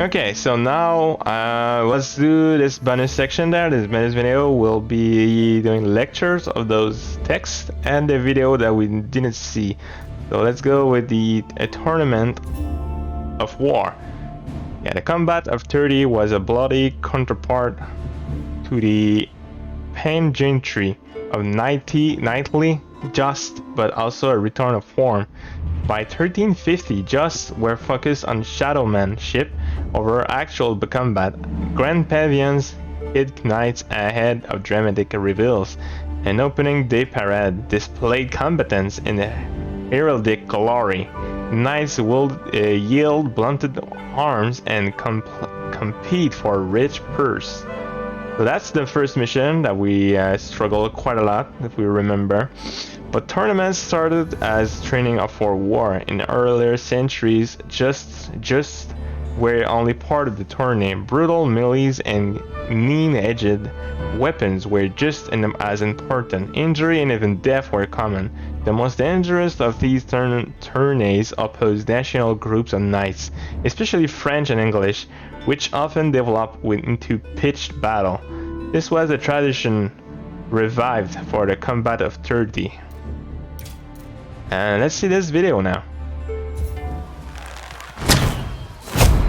Okay, so now let's do this bonus section there. This bonus video will be doing lectures of those texts and the video that we didn't see. So let's go with a tournament of war. Yeah, the combat of 30 was a bloody counterpart to the pageantry of knightly just, but also a return of form. By 1350, justs were focused on shadowmanship over actual combat. Grand pavilions hid knights ahead of dramatic reveals. An opening day parade displayed combatants in heraldic glory. Knights will yield blunted arms and compete for a rich purse. So that's the first mission that we struggled quite a lot, if we remember. But tournaments started as training for war. In earlier centuries, just were only part of the tourney. Brutal melees and keen-edged weapons were just as important. Injury and even death were common. The most dangerous of these tourneys opposed national groups of knights, especially French and English, which often developed into pitched battle. This was a tradition revived for the combat of 30. And let's see this video now.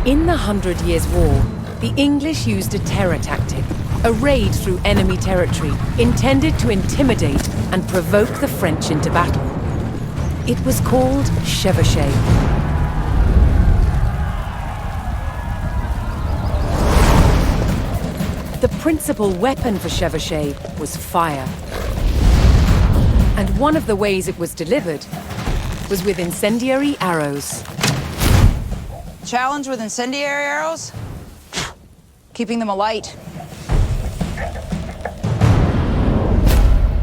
In the 100 Years' War, the English used a terror tactic, a raid through enemy territory, intended to intimidate and provoke the French into battle. It was called chevauchée. The principal weapon for chevauchée was fire. And one of the ways it was delivered was with incendiary arrows. Challenge with incendiary arrows? Keeping them alight.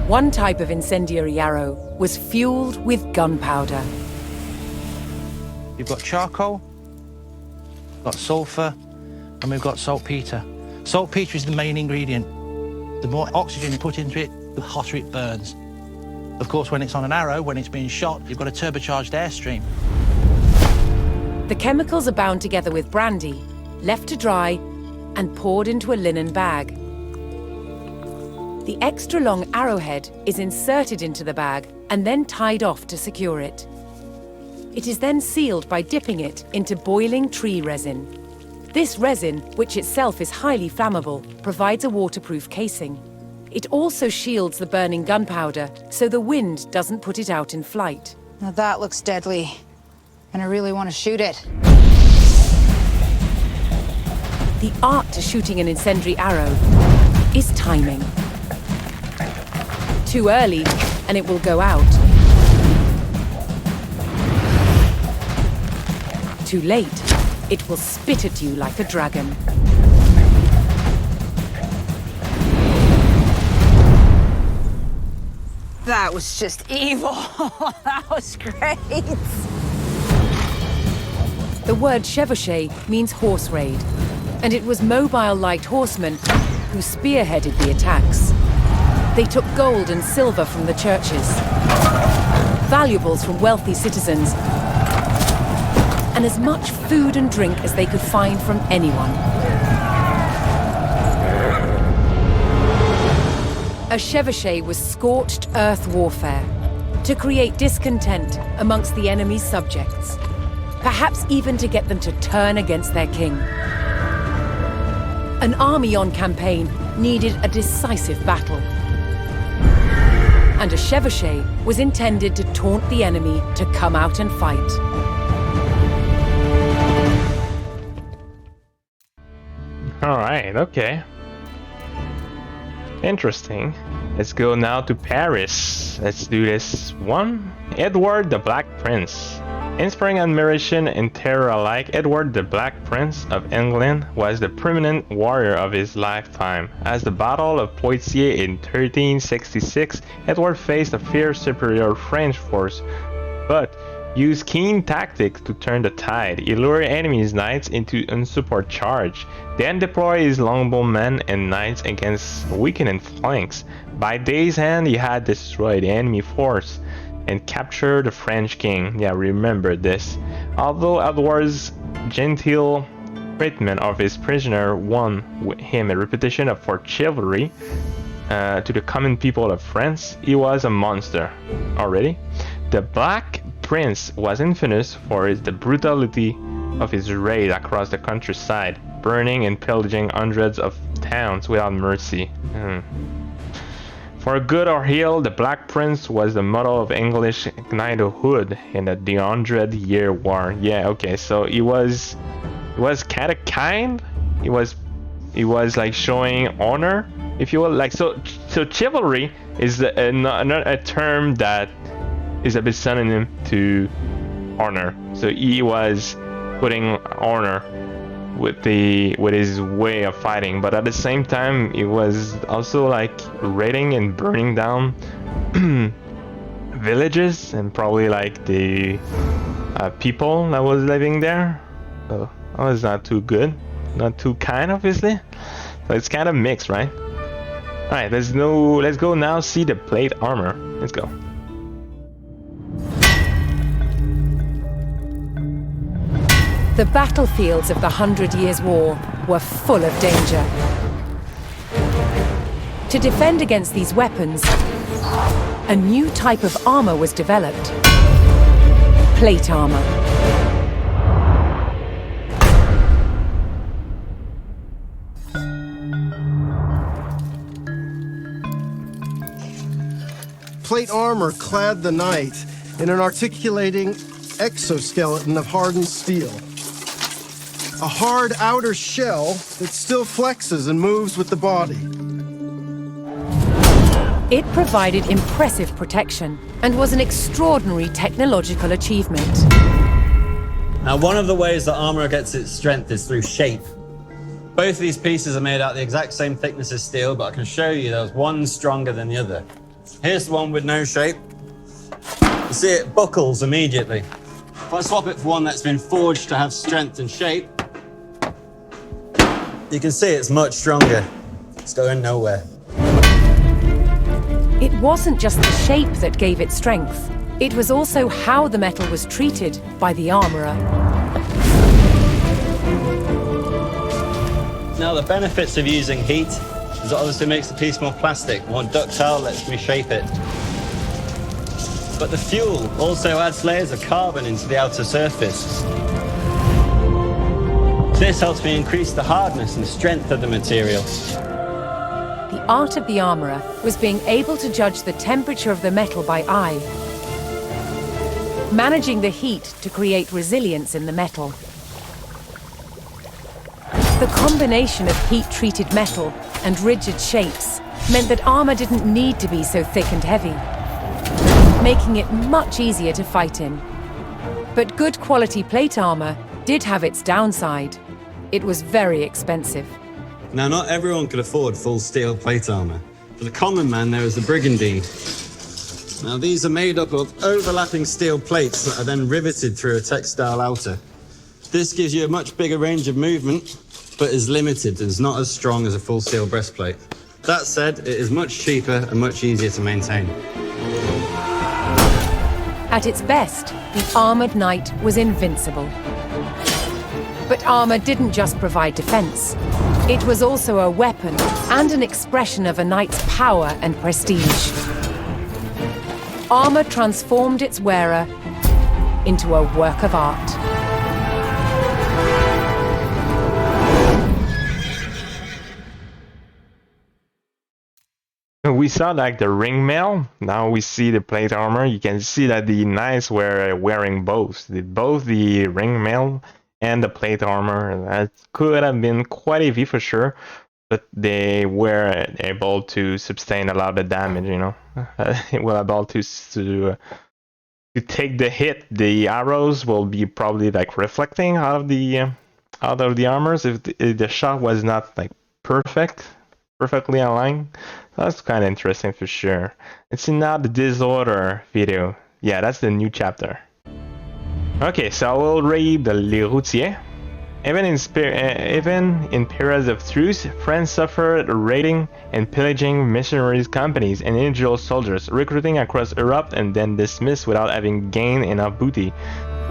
One type of incendiary arrow was fueled with gunpowder. You've got charcoal, got sulfur, and we've got saltpeter. Saltpeter is the main ingredient. The more oxygen you put into it, the hotter it burns. Of course, when it's on an arrow, when it's being shot, you've got a turbocharged airstream. The chemicals are bound together with brandy, left to dry, and poured into a linen bag. The extra long arrowhead is inserted into the bag and then tied off to secure it. It is then sealed by dipping it into boiling tree resin. This resin, which itself is highly flammable, provides a waterproof casing. It also shields the burning gunpowder, so the wind doesn't put it out in flight. Now that looks deadly, and I really want to shoot it. The art to shooting an incendiary arrow is timing. Too early, and it will go out. Too late, it will spit at you like a dragon. That was just evil. That was great. The word chevauchée means horse raid, and it was mobile light horsemen who spearheaded the attacks. They took gold and silver from the churches, valuables from wealthy citizens, and as much food and drink as they could find from anyone. A chevauchée was scorched earth warfare to create discontent amongst the enemy's subjects, perhaps even to get them to turn against their king. An army on campaign needed a decisive battle, and a chevauchée was intended to taunt the enemy to come out and fight. All right, okay. Interesting. Let's go now to Paris. Let's do this one. Edward the Black Prince. Inspiring admiration and terror alike, Edward the Black Prince of England was the preeminent warrior of his lifetime. At the Battle of Poitiers in 1366, Edward faced a fierce superior French force, but used keen tactics to turn the tide. He lured enemy's knights into unsupported charge, then deployed his longbowmen and knights against weakened flanks. By day's end, he had destroyed the enemy force and captured the French king. Yeah, remember this. Although Edward's genteel treatment of his prisoner won him a reputation for chivalry to the common people of France. He was a monster already. The Black Prince was infamous for the brutality of his raid across the countryside, burning and pillaging hundreds of towns without mercy. For good or ill, the Black Prince was the model of English knighthood in the 100-Year War. Yeah, okay, so he was kind of kind. He was like showing honor, if you will. Like so chivalry is a term that is a bit synonym to honor. So he was putting honor with his way of fighting, but at the same time he was also like raiding and burning down villages and probably like the people that was living there. So that was not too good, not too kind, obviously. So it's kind of mixed, right? All right, let's go now see the plate armor. Let's go. The battlefields of the 100 Years' War were full of danger. To defend against these weapons, a new type of armor was developed: plate armor. Plate armor clad the knight in an articulating exoskeleton of hardened steel. A hard outer shell that still flexes and moves with the body. It provided impressive protection and was an extraordinary technological achievement. Now, one of the ways that armor gets its strength is through shape. Both of these pieces are made out the exact same thickness as steel, but I can show you there's one stronger than the other. Here's the one with no shape. You see it buckles immediately. If I swap it for one that's been forged to have strength and shape, you can see it's much stronger. It's going nowhere. It wasn't just the shape that gave it strength. It was also how the metal was treated by the armorer. Now, the benefits of using heat is it obviously makes the piece more plastic, more ductile, lets me shape it. But the fuel also adds layers of carbon into the outer surface. This helps me increase the hardness and strength of the material. The art of the armorer was being able to judge the temperature of the metal by eye, managing the heat to create resilience in the metal. The combination of heat-treated metal and rigid shapes meant that armor didn't need to be so thick and heavy, making it much easier to fight in. But good quality plate armor did have its downside. It was very expensive. Now, not everyone could afford full steel plate armor. For the common man, there is the brigandine. Now, these are made up of overlapping steel plates that are then riveted through a textile outer. This gives you a much bigger range of movement, but is limited and is not as strong as a full steel breastplate. That said, it is much cheaper and much easier to maintain. At its best, the armored knight was invincible. But armor didn't just provide defense. It was also a weapon and an expression of a knight's power and prestige. Armor transformed its wearer into a work of art. We saw like the ring mail. Now we see the plate armor. You can see that the knights were wearing both the ring mail and the plate armor. That could have been quite heavy for sure, but they were able to sustain a lot of damage. You know, were able to take the hit. The arrows will be probably like reflecting out of the armors if the shot was not like perfectly aligned. That's kind of interesting for sure. Let's see now the disorder video. Yeah, that's the new chapter. Okay, so I will read the Les Routiers. Even in periods of truce, France suffered raiding and pillaging missionaries' companies and individual soldiers, recruiting across Europe and then dismissed without having gained enough booty.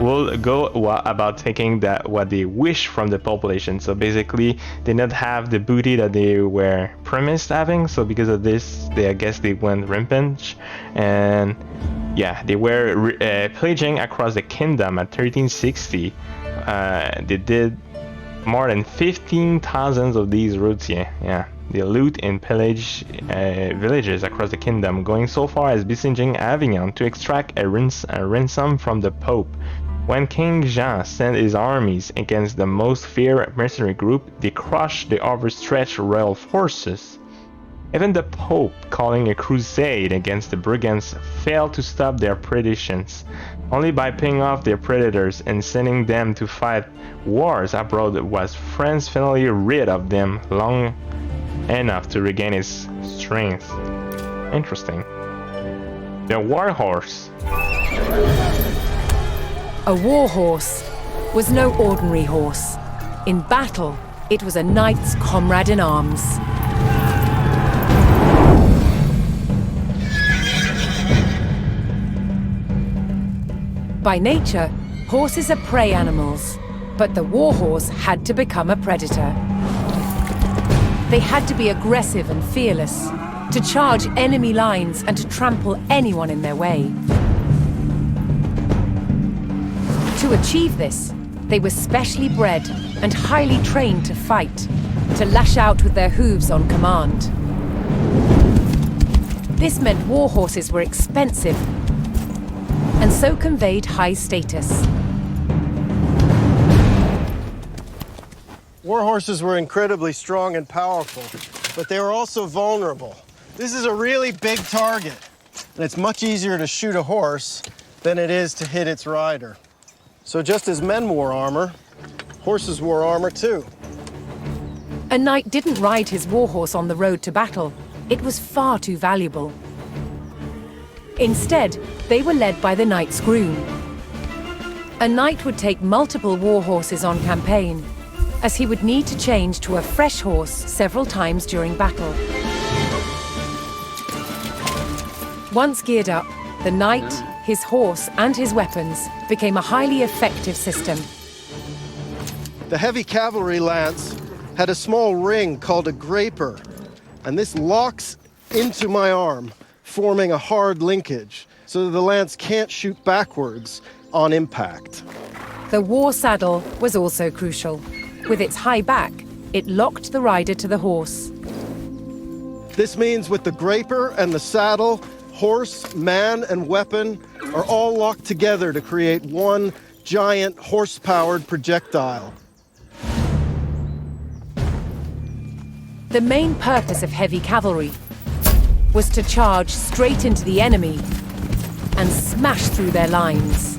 will go about taking what they wish from the population. So basically, they not have the booty that they were promised having. So because of this, I guess they went rampant, and yeah, they were pillaging across the kingdom at 1360. They did more than 15,000 of these routes here. Yeah, they loot and pillage villages across the kingdom, going so far as besieging Avignon to extract a ransom from the Pope. When King Jean sent his armies against the most feared mercenary group, they crushed the overstretched royal forces. Even the Pope, calling a crusade against the brigands, failed to stop their predations. Only by paying off their predators and sending them to fight wars abroad was France finally rid of them long enough to regain its strength. Interesting. The war horse. A war horse was no ordinary horse. In battle, it was a knight's comrade in arms. By nature, horses are prey animals, but the war horse had to become a predator. They had to be aggressive and fearless, to charge enemy lines and to trample anyone in their way. To achieve this, they were specially bred and highly trained to fight, to lash out with their hooves on command. This meant war horses were expensive and so conveyed high status. War horses were incredibly strong and powerful, but they were also vulnerable. This is a really big target, and it's much easier to shoot a horse than it is to hit its rider. So just as men wore armor, horses wore armor too. A knight didn't ride his war horse on the road to battle. It was far too valuable. Instead, they were led by the knight's groom. A knight would take multiple war horses on campaign, as he would need to change to a fresh horse several times during battle. Once geared up, the knight, his horse, and his weapons became a highly effective system. The heavy cavalry lance had a small ring called a graper, and this locks into my arm, forming a hard linkage, so that the lance can't shoot backwards on impact. The war saddle was also crucial. With its high back, it locked the rider to the horse. This means with the graper and the saddle, horse, man, and weapon are all locked together to create one giant horse-powered projectile. The main purpose of heavy cavalry was to charge straight into the enemy and smash through their lines.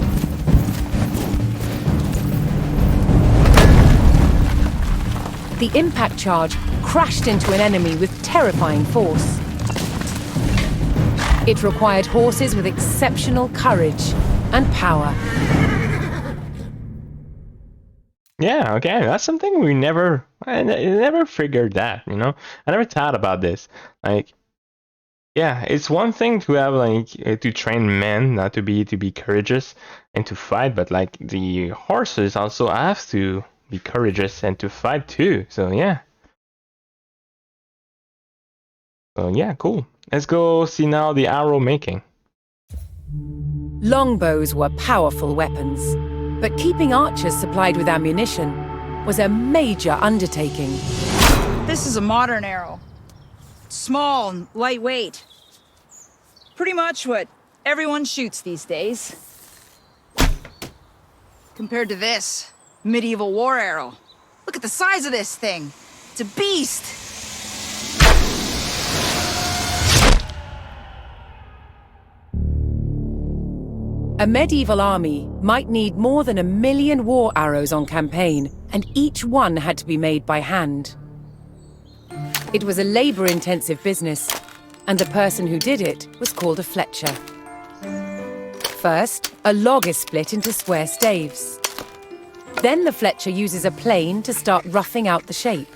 The impact charge crashed into an enemy with terrifying force. It required horses with exceptional courage and power. Yeah, okay, that's something I never figured that, you know? I never thought about this. Like, yeah, it's one thing to have, like, to train men, not to be courageous and to fight, but, like, the horses also have to be courageous and to fight too, so yeah. So yeah, cool. Let's go see now the arrow making. Longbows were powerful weapons, but keeping archers supplied with ammunition was a major undertaking. This is a modern arrow. Small and lightweight. Pretty much what everyone shoots these days. Compared to this medieval war arrow. Look at the size of this thing. It's a beast. A medieval army might need more than 1 million war arrows on campaign, and each one had to be made by hand. It was a labor-intensive business, and the person who did it was called a fletcher. First, a log is split into square staves. Then the fletcher uses a plane to start roughing out the shape.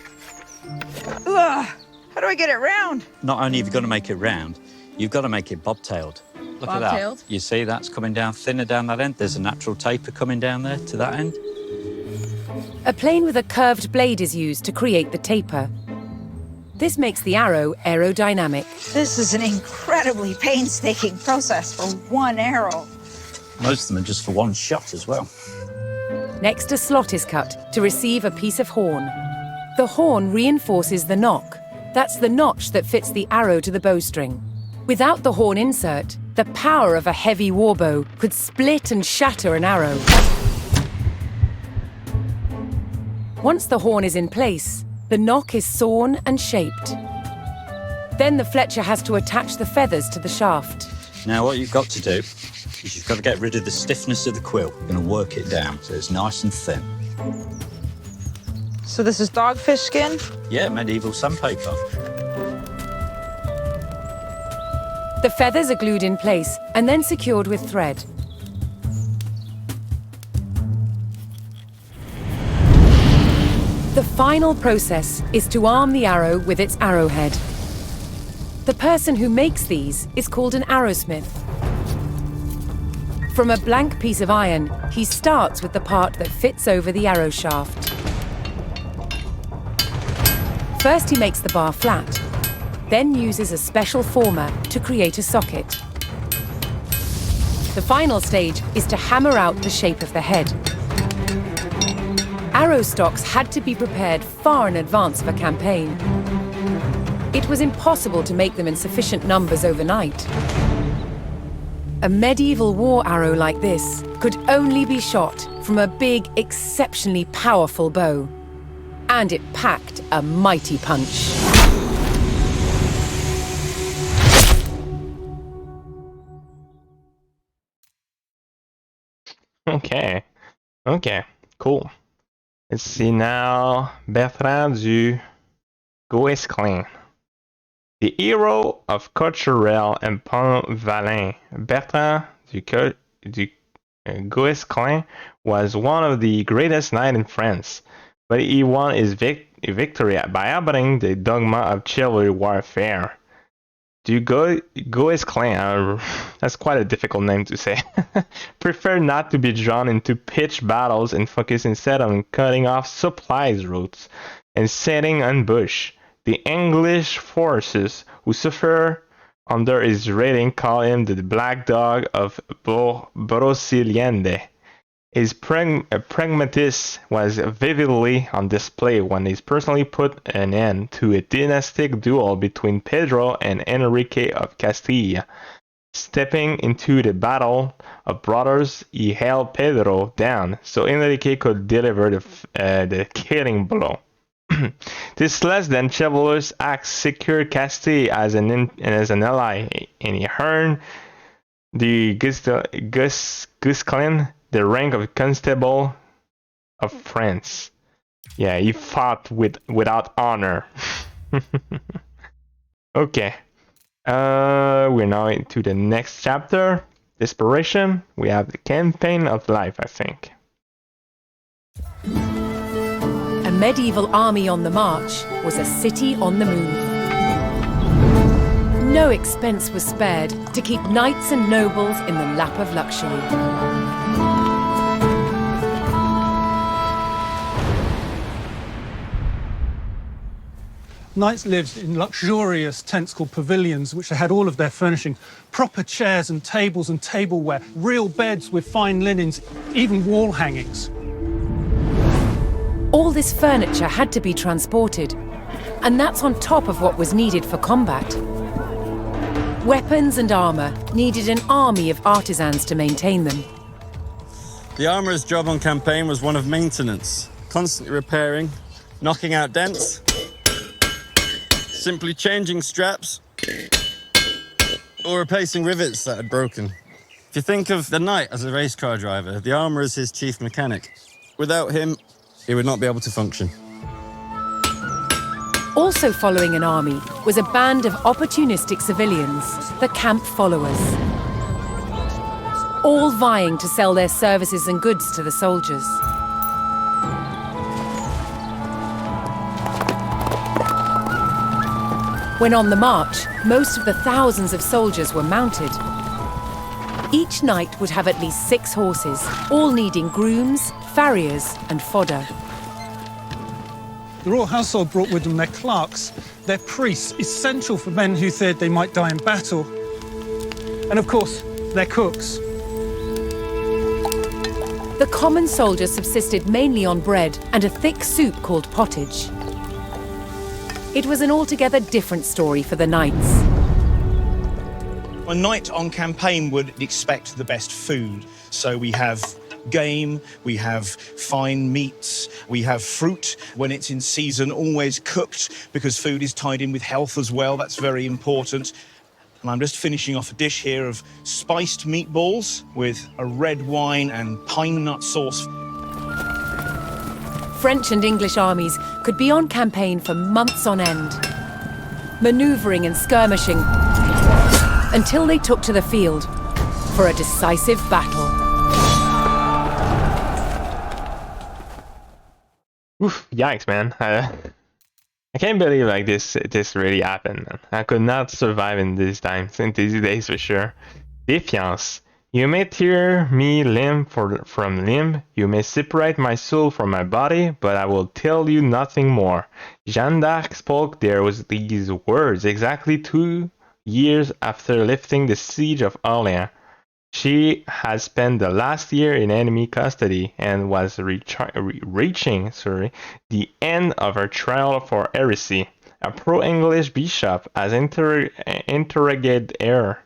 Ugh, how do I get it round? Not only have you got to make it round, you've got to make it bobtailed. Look at Bobtailed. that. You see that's coming down thinner down that end? There's a natural taper coming down there to that end. A plane with a curved blade is used to create the taper. This makes the arrow aerodynamic. This is an incredibly painstaking process for one arrow. Most of them are just for one shot as well. Next, a slot is cut to receive a piece of horn. The horn reinforces the nock. That's the notch that fits the arrow to the bowstring. Without the horn insert, the power of a heavy warbow could split and shatter an arrow. Once the horn is in place, the nock is sawn and shaped. Then the fletcher has to attach the feathers to the shaft. Now what you've got to do is you've got to get rid of the stiffness of the quill. You're going to work it down so it's nice and thin. So this is dogfish skin? Yeah, medieval sandpaper. The feathers are glued in place and then secured with thread. The final process is to arm the arrow with its arrowhead. The person who makes these is called an Arrowsmith. From a blank piece of iron, he starts with the part that fits over the arrow shaft. First he makes the bar flat, then uses a special former to create a socket. The final stage is to hammer out the shape of the head. Arrow stocks had to be prepared far in advance of a campaign. It was impossible to make them in sufficient numbers overnight. A medieval war arrow like this could only be shot from a big, exceptionally powerful bow. And it packed a mighty punch. Okay, cool. Let's see now. Bertrand du Guesclin, the hero of Courchevel and Pont-Valin. Bertrand du Guesclin was one of the greatest knights in France, but he won his victory by abandoning the dogma of chivalry warfare. Du Guesclin, that's quite a difficult name to say, preferred not to be drawn into pitched battles and focused instead on cutting off supplies routes and setting ambush. The English forces who suffer under his raiding call him the Black Dog of Brocéliande. His pragmatism was vividly on display when he personally put an end to a dynastic duel between Pedro and Enrique of Castile. Stepping into the battle of brothers, he held Pedro down so Enrique could deliver the killing blow. This less than chivalrous act secured Castile as an ally, and he earned the Guesclin the rank of Constable of France. Yeah, he fought without honor. Okay. We're now into the next chapter. Desperation. We have the campaign of life, I think. A medieval army on the march was a city on the move. No expense was spared to keep knights and nobles in the lap of luxury. Knights lived in luxurious tents called pavilions, which had all of their furnishing, proper chairs and tables and tableware, real beds with fine linens, even wall hangings. All this furniture had to be transported, and that's on top of what was needed for combat. Weapons and armor needed an army of artisans to maintain them. The armourer's job on campaign was one of maintenance, constantly repairing, knocking out dents, simply changing straps, or replacing rivets that had broken. If you think of the knight as a race car driver, the armourer is his chief mechanic. Without him, he would not be able to function. Also following an army was a band of opportunistic civilians, the camp followers, all vying to sell their services and goods to the soldiers. When on the march, most of the thousands of soldiers were mounted. Each knight would have at least 6 horses, all needing grooms, farriers, and fodder. The royal household brought with them their clerks, their priests, essential for men who feared they might die in battle. And of course, their cooks. The common soldier subsisted mainly on bread and a thick soup called pottage. It was an altogether different story for the knights. A knight on campaign would expect the best food. So we have game, we have fine meats, we have fruit when it's in season, always cooked, because food is tied in with health as well. That's very important. And I'm just finishing off a dish here of spiced meatballs with a red wine and pine nut sauce. French and English armies could be on campaign for months on end, manoeuvring and skirmishing until they took to the field for a decisive battle. Oof, yikes, man. I can't believe like this really happened, man. I could not survive in these times, in these days for sure. Defiance. You may tear me limb from limb, you may separate my soul from my body, but I will tell you nothing more. Jeanne d'Arc spoke there with these words exactly 2 years after lifting the siege of Orléans. She had spent the last year in enemy custody and was reaching the end of her trial for heresy. A pro-English bishop has interrogated her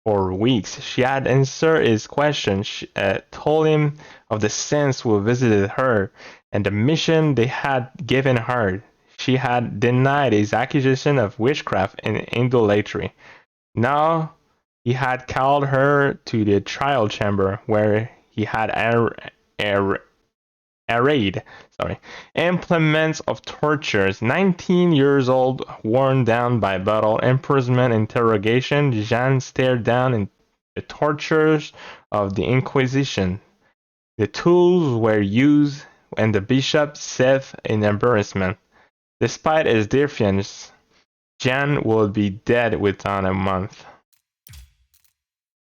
for weeks. She had answered his questions, told him of the saints who visited her and the mission they had given her. She had denied his accusation of witchcraft and idolatry. Now he had called her to the trial chamber where he had arrayed implements of tortures. 19 years old, worn down by battle, imprisonment, interrogation, Jeanne stared down in the tortures of the Inquisition. The tools were used, and the bishop said in embarrassment, despite his defiance, Jeanne would be dead within a month.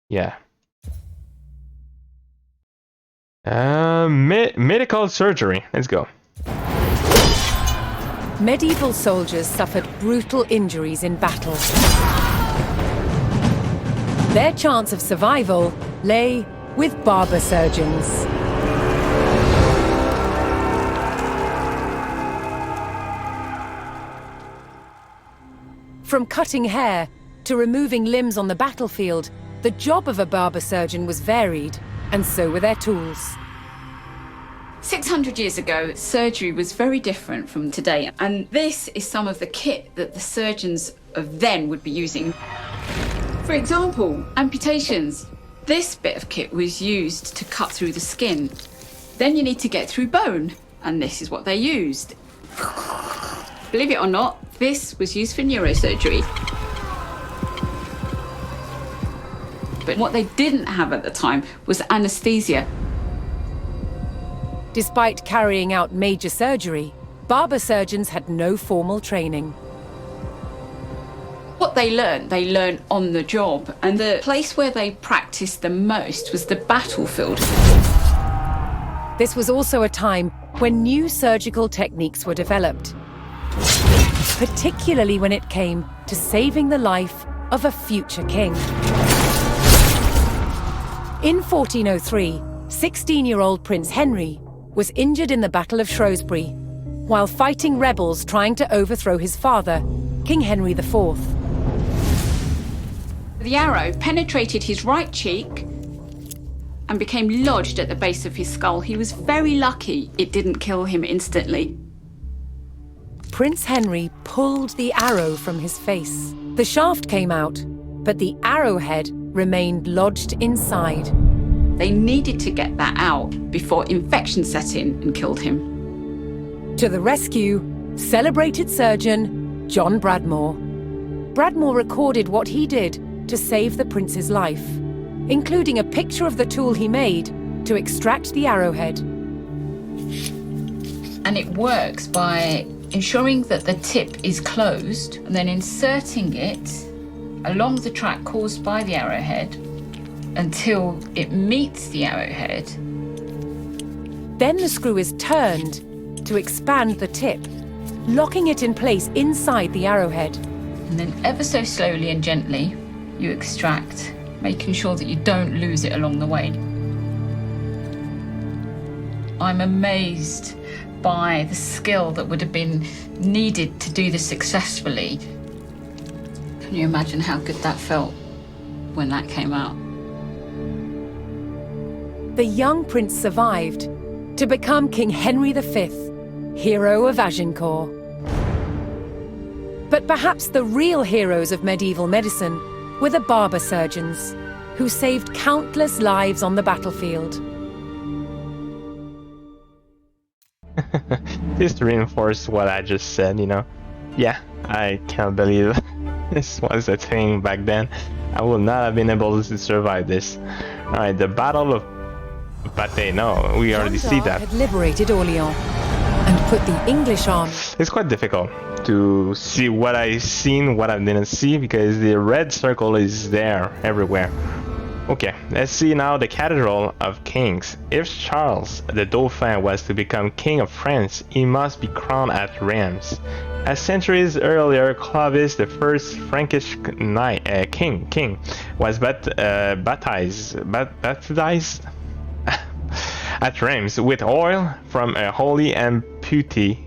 Yeah. Medical surgery. Let's go. Medieval soldiers suffered brutal injuries in battle. Their chance of survival lay with barber surgeons. From cutting hair to removing limbs on the battlefield, the job of a barber surgeon was varied, and so were their tools. 600 years ago, surgery was very different from today, and this is some of the kit that the surgeons of then would be using. For example, amputations. This bit of kit was used to cut through the skin. Then you need to get through bone, and this is what they used. Believe it or not, this was used for neurosurgery. But what they didn't have at the time was anesthesia. Despite carrying out major surgery, barber surgeons had no formal training. What they learned on the job, and the place where they practiced the most was the battlefield. This was also a time when new surgical techniques were developed, particularly when it came to saving the life of a future king. In 1403, 16-year-old Prince Henry was injured in the Battle of Shrewsbury while fighting rebels trying to overthrow his father, King Henry IV. The arrow penetrated his right cheek and became lodged at the base of his skull. He was very lucky it didn't kill him instantly. Prince Henry pulled the arrow from his face. The shaft came out, but the arrowhead remained lodged inside. They needed to get that out before infection set in and killed him. To the rescue, celebrated surgeon John Bradmore. Bradmore recorded what he did to save the prince's life, including a picture of the tool he made to extract the arrowhead. And it works by ensuring that the tip is closed and then inserting it along the track caused by the arrowhead until it meets the arrowhead. Then the screw is turned to expand the tip, locking it in place inside the arrowhead. And then ever so slowly and gently, you extract, making sure that you don't lose it along the way. I'm amazed by the skill that would have been needed to do this successfully. Can you imagine how good that felt when that came out? The young prince survived to become King Henry V, hero of Agincourt. But perhaps the real heroes of medieval medicine were the barber surgeons, who saved countless lives on the battlefield. Just to reinforce what I just said, you know. Yeah, I can't believe this was a thing back then. I would not have been able to survive this. Alright, the Battle of Patay. No, we already see that. Had liberated Orléans and put the English army. It's quite difficult to see what I seen, what I didn't see, because the red circle is there everywhere. Okay, let's see now the Cathedral of Kings. If Charles the Dauphin was to become King of France, he must be crowned at Reims. As centuries earlier, Clovis, the first Frankish king, was baptized at Reims with oil from a holy ampule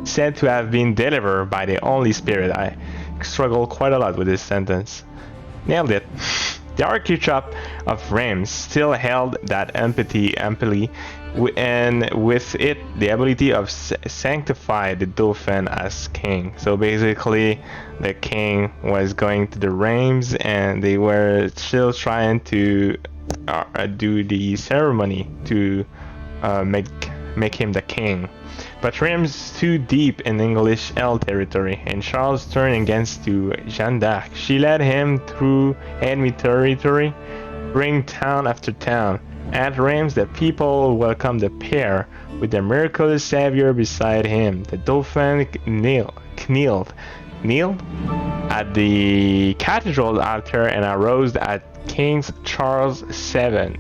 said to have been delivered by the Holy Spirit. I struggle quite a lot with this sentence. Nailed it. The Archbishop of Reims still held that ampule, and with it the ability of sanctify the Dauphin as king. So basically, the king was going to the Reims, and they were still trying to do the ceremony to make him the king. But Reims too deep in English held territory, and Charles turned against to Jeanne d'Arc. She led him through enemy territory, bring town after town. At Reims, the people welcomed the pair with the miraculous savior beside him. The Dauphin kneeled at the cathedral altar and arose at Kings Charles 7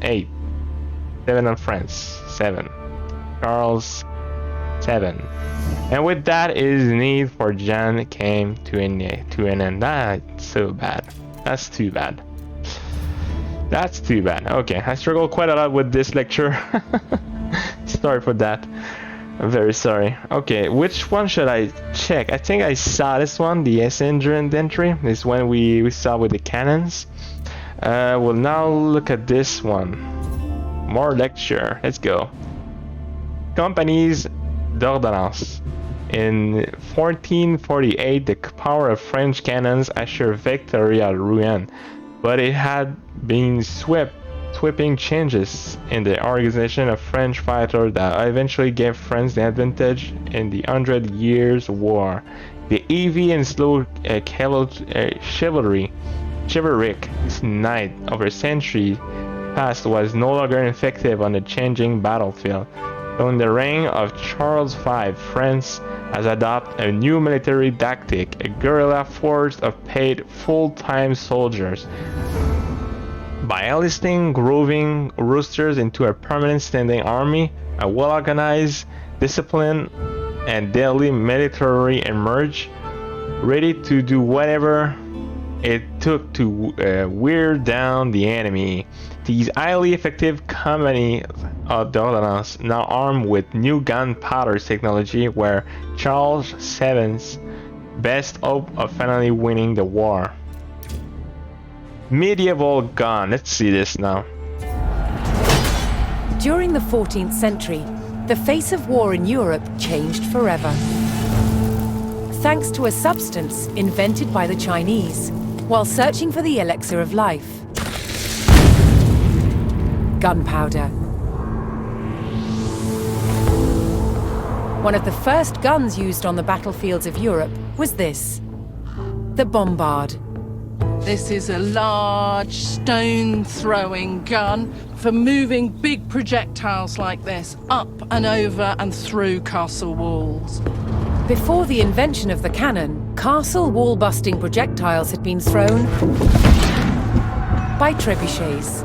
of France. Charles 7. And with that, his need for Jeanne came to an end. That's so bad. That's too bad. That's too bad. Okay, I struggle quite a lot with this lecture. Sorry for that. I'm very sorry. Okay, which one should I check? I think I saw this one, the Incendiary. This one we saw with the cannons. We'll now look at this one. More lecture. Let's go. Companies d'ordonnance. In 1448, the power of French cannons assured victory at Rouen, but it had been sweeping changes in the organization of French fighters that eventually gave France the advantage in the 100 Years' War. The heavy and slow chivalric knight over centuries past was no longer effective on the changing battlefield. So in the reign of Charles V, France has adopted a new military tactic, a guerrilla force of paid full-time soldiers. By enlisting roving roosters into a permanent standing army, a well-organized, disciplined, and deadly military emerged, ready to do whatever it took to wear down the enemy. These highly effective companies of d'ordonnance, now armed with new gunpowder technology, were Charles VII's best hope of finally winning the war. Medieval gun. Let's see this now. During the 14th century, the face of war in Europe changed forever. Thanks to a substance invented by the Chinese while searching for the elixir of life. Gunpowder. One of the first guns used on the battlefields of Europe was this, the bombard. This is a large stone-throwing gun for moving big projectiles like this up and over and through castle walls. Before the invention of the cannon, castle wall-busting projectiles had been thrown by trebuchets.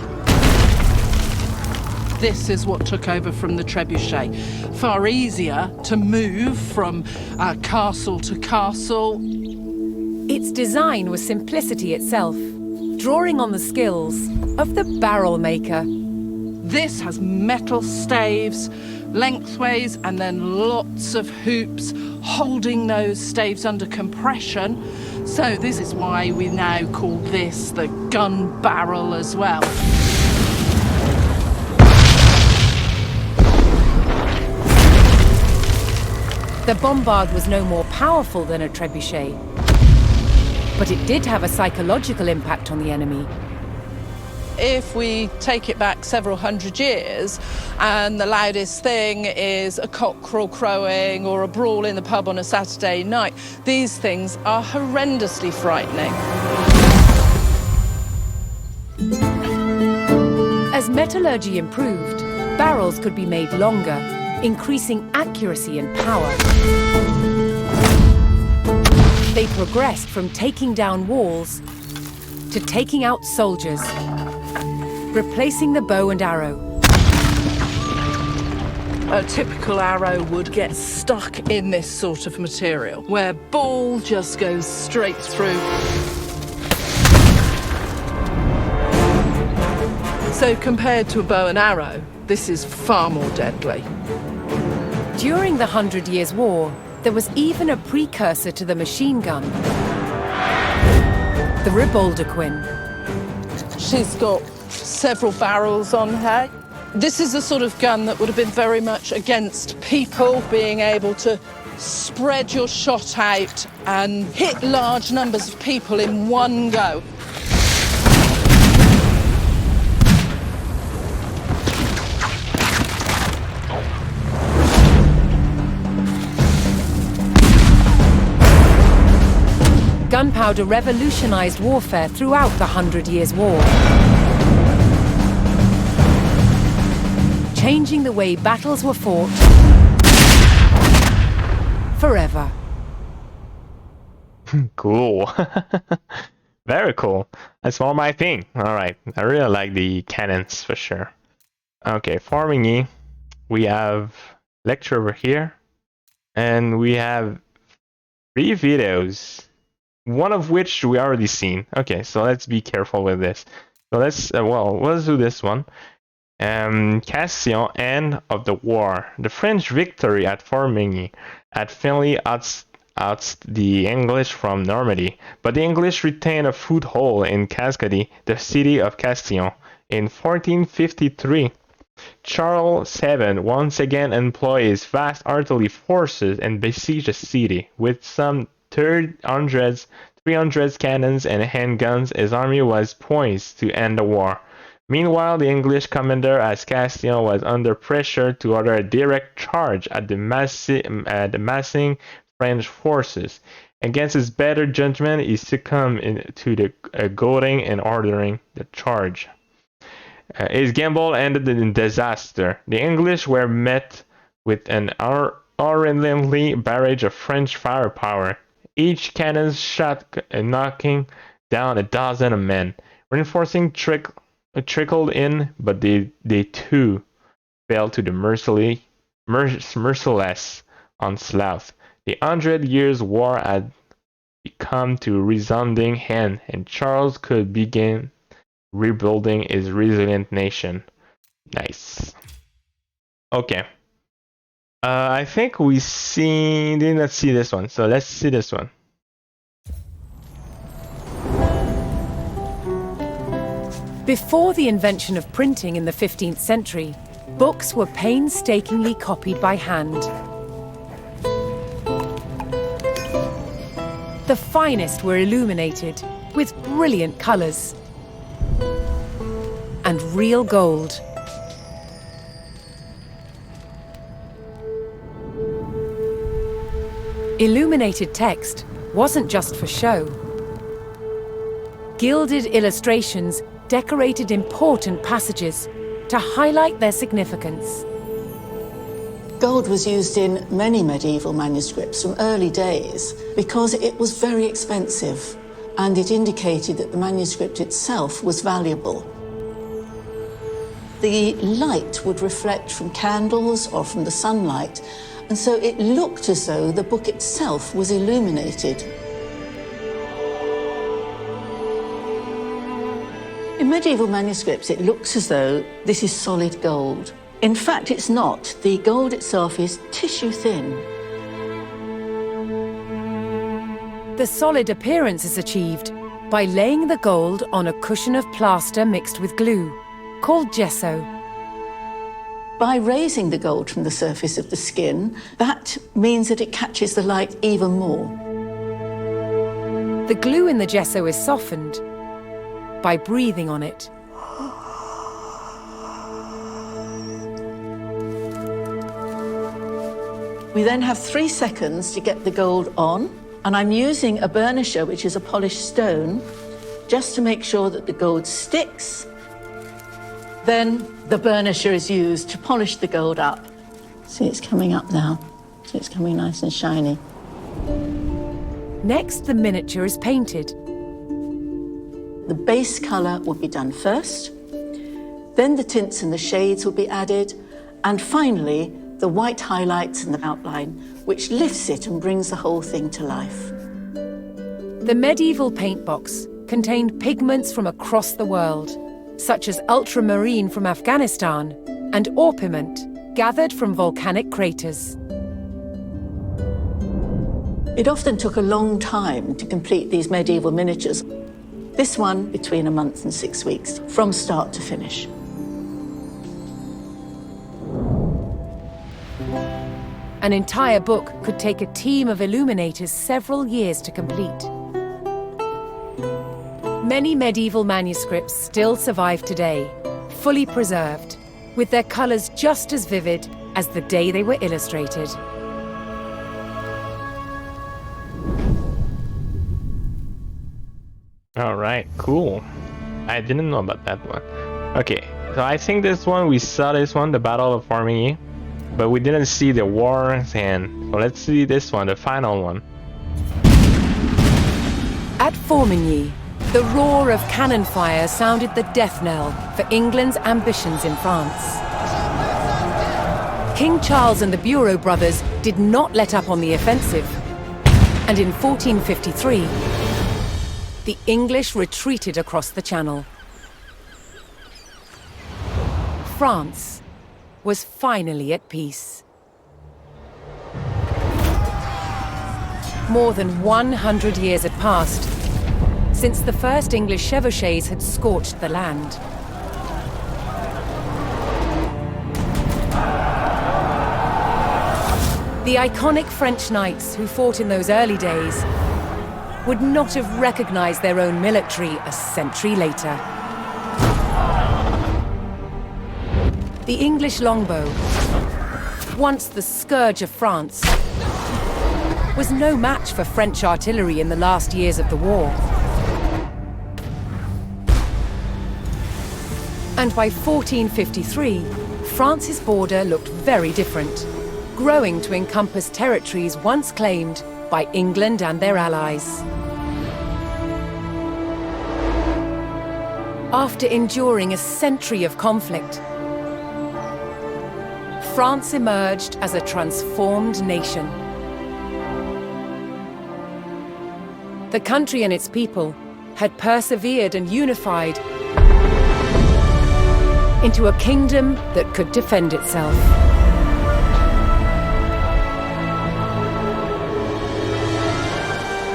This is what took over from the trebuchet. Far easier to move from castle to castle. Its design was simplicity itself, drawing on the skills of the barrel maker. This has metal staves, lengthways, and then lots of hoops holding those staves under compression. So this is why we now call this the gun barrel as well. The bombard was no more powerful than a trebuchet, but it did have a psychological impact on the enemy. If we take it back several hundred years and the loudest thing is a cockerel crowing or a brawl in the pub on a Saturday night, these things are horrendously frightening. As metallurgy improved, barrels could be made longer, increasing accuracy and power. They progressed from taking down walls to taking out soldiers, replacing the bow and arrow. A typical arrow would get stuck in this sort of material, where ball just goes straight through. So compared to a bow and arrow, this is far more deadly. During the 100 Years' War, there was even a precursor to the machine gun, the Riboldequin. She's got several barrels on her. This is the sort of gun that would have been very much against people being able to spread your shot out and hit large numbers of people in one go. Gunpowder revolutionized warfare throughout the 100 Years' War, changing the way battles were fought forever. Cool. Very cool. That's more my thing. Alright, I really like the cannons for sure. Okay, farming. We have lecture over here, and we have 3 videos. One of which we already seen. Okay, so let's be careful with this. So let's let's do this one. Castillon, end of the war. The French victory at Formigny had finally ousted the English from Normandy, but the English retained a foothold in Cascady, the city of Castillon. In 1453, Charles VII once again employed his vast artillery forces and besieged the city. With some 300 cannons and handguns, his army was poised to end the war. Meanwhile, the English commander at Castillon was under pressure to order a direct charge at the massing French forces. Against his better judgment, he succumbed to the goading and ordering the charge. His gamble ended in disaster. The English were met with an unrelenting barrage of French firepower. Each cannon shot knocking down a dozen men. Reinforcing trickled in, but they too fell to the merciless onslaught. The 100 Years' War had come to a resounding end, and Charles could begin rebuilding his resilient nation. Nice. Okay. I think we did not see this one, so let's see this one. Before the invention of printing in the 15th century, books were painstakingly copied by hand. The finest were illuminated with brilliant colours and real gold. Illuminated text wasn't just for show. Gilded illustrations decorated important passages to highlight their significance. Gold was used in many medieval manuscripts from early days because it was very expensive. and it indicated that the manuscript itself was valuable. The light would reflect from candles or from the sunlight, and so it looked as though the book itself was illuminated. In medieval manuscripts, it looks as though this is solid gold. In fact, it's not. The gold itself is tissue thin. The solid appearance is achieved by laying the gold on a cushion of plaster mixed with glue, called gesso. By raising the gold from the surface of the skin, that means that it catches the light even more. The glue in the gesso is softened by breathing on it. We then have 3 seconds to get the gold on, and I'm using a burnisher, which is a polished stone, just to make sure that the gold sticks. Then the burnisher is used to polish the gold up. See, it's coming up now. So it's coming nice and shiny. Next, the miniature is painted. The base colour will be done first, then the tints and the shades will be added, and finally, the white highlights and the outline, which lifts it and brings the whole thing to life. The medieval paint box contained pigments from across the world, such as ultramarine from Afghanistan and orpiment gathered from volcanic craters. It often took a long time to complete these medieval miniatures. This one between a month and 6 weeks, from start to finish. An entire book could take a team of illuminators several years to complete. Many medieval manuscripts still survive today, fully preserved, with their colours just as vivid as the day they were illustrated. All right, cool. I didn't know about that one. Okay, so I think this one, we saw this one, the Battle of Formigny, but we didn't see the War's End. So let's see this one, the final one. At Formigny, the roar of cannon fire sounded the death knell for England's ambitions in France. King Charles and the Bureau brothers did not let up on the offensive, and in 1453, the English retreated across the Channel. France was finally at peace. More than 100 years had passed since the first English chevauchés had scorched the land. The iconic French knights who fought in those early days would not have recognized their own military a century later. The English longbow, once the scourge of France, was no match for French artillery in the last years of the war. And by 1453, France's border looked very different, growing to encompass territories once claimed by England and their allies. After enduring a century of conflict, France emerged as a transformed nation. The country and its people had persevered and unified into a kingdom that could defend itself.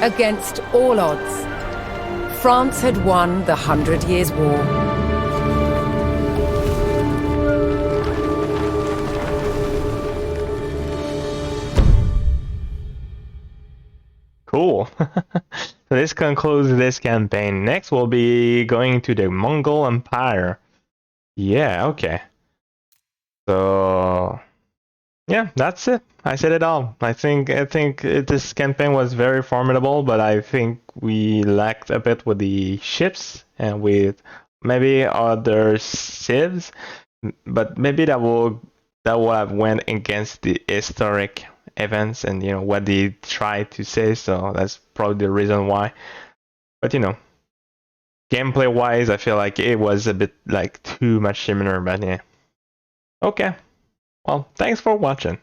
Against all odds, France had won the 100 Years' War. Cool. So this concludes this campaign. Next we'll be going to the Mongol Empire. Yeah, okay. So yeah, that's it. I said it all. I think this campaign was very formidable, but I think we lacked a bit with the ships and with maybe other civs, but maybe that will have went against the historic events and what they tried to say. So that's probably the reason why. But you know, gameplay wise, I feel like it was a bit like too much similar, but yeah. Okay. Well, thanks for watching.